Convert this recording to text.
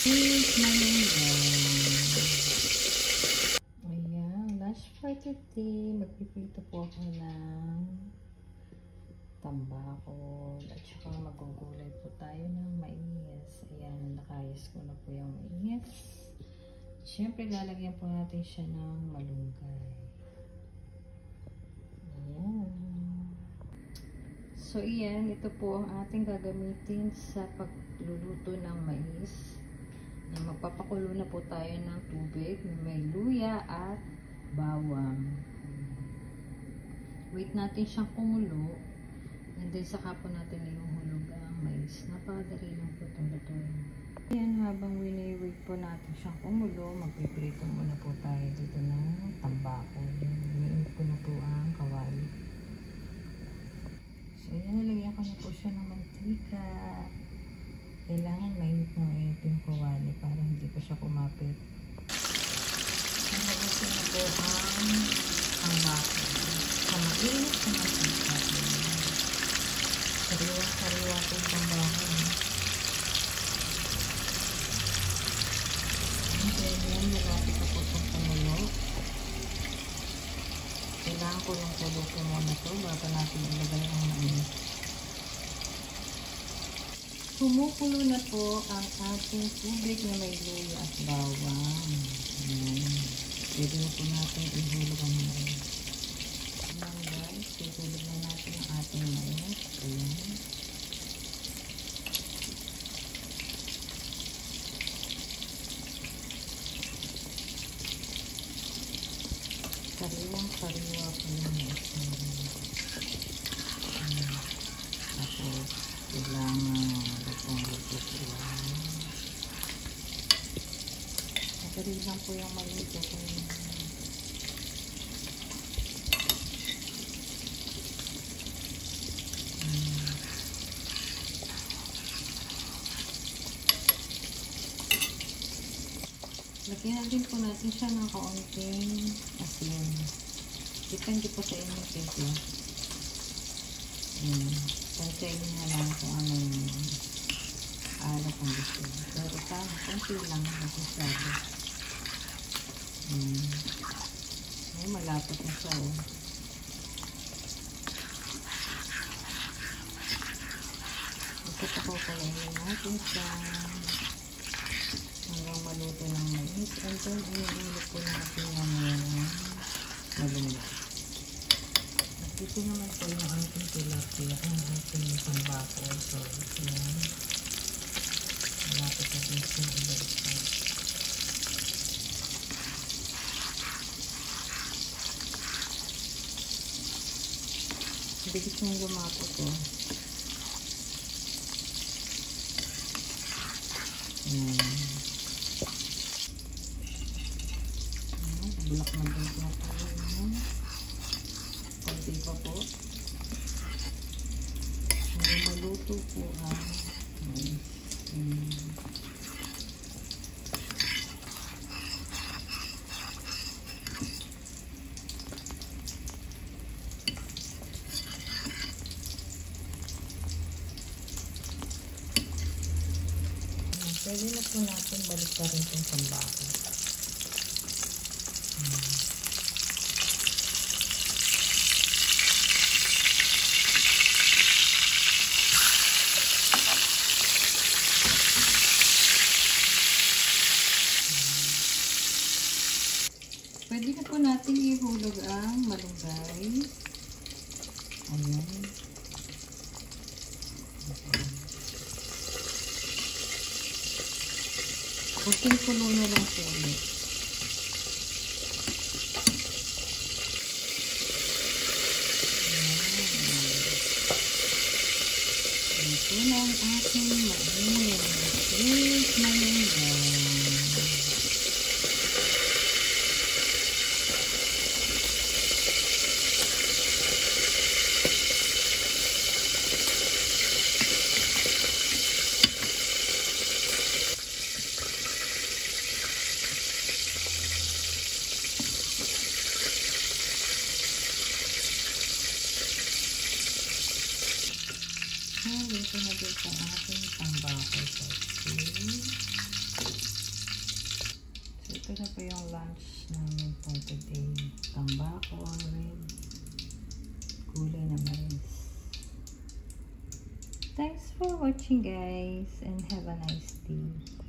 Here's my ayan, last for today. Magpipito po ako ng tambakol at saka magugulay po tayo ng mais. Ayan, nakayas ko na po yung mais. Siyempre, lalagyan po natin siya ng malunggay. Ayan. So, iyan, ito po ang ating gagamitin sa pagluluto ng mais. Magpapakulo na po tayo ng tubig. May luya at bawang. Wait natin siyang kumulo. And then, saka po natin ihuhulog ang mais. Napakadali lang po itong lutuin. Ayan, habang wini-wait po natin siyang kumulo, magpiprito muna po tayo dito ng tambakol. Iniinit ko na po ang kawali. So, ayan, nalagyan ko na po siya ng mantika. Kailangan mainit na mainit yung kawali para hindi pa siya kumapit. Nalagyan ko na po ang tambakol. Sa mainit na mantika. Sariwa-sariwa po yung tambakol. Ayan, nalapit na po itong kumulo. Kailangan ko yung kulo po muna ito bago natin ilagay ang mais. Kumukulo na po ang ating tubig na may luya at bawang. Ayan. Pwede na po natin ihulog ang mais. Ayan guys, ihulog na natin ang ating mais. Ayan. Sariwang-sariwa po yung mais na rin. Tapos, kailangan lutong-luto po yan. Madali lang po yung maluto po yun. Lagyan natin po natin siya ng kaunting asin. Depende po sa inyo ito. Pantayin na lang kung anong alat ang gusto. Pero konti lang masyado. Ay, malapot na siya. Ito po kalayin natin siya hanggang maluto ng mais. And then, inuulit po natin yung malunggay. Ito naman po yung ating tilapia, ang ating tambakol. So, yan. Malapit na din siya ibalik. Bilis nang lumapo ko. Bulak na din po tayo. Konti pa po. Hanggang maluto po ang mais. Pwede na po natin balik pa rin itong tambakol. Pwede na po natin ihulog ang malunggay. Ayan. Kunting kulo na lang po ulit. Ito na ang ating mais. Here's my malunggay. Ito na din sa ating tambakol. Okay. ito na po yung lunch namin for today. Tambakol with gulay na mais. Thanks for watching guys and have a nice day.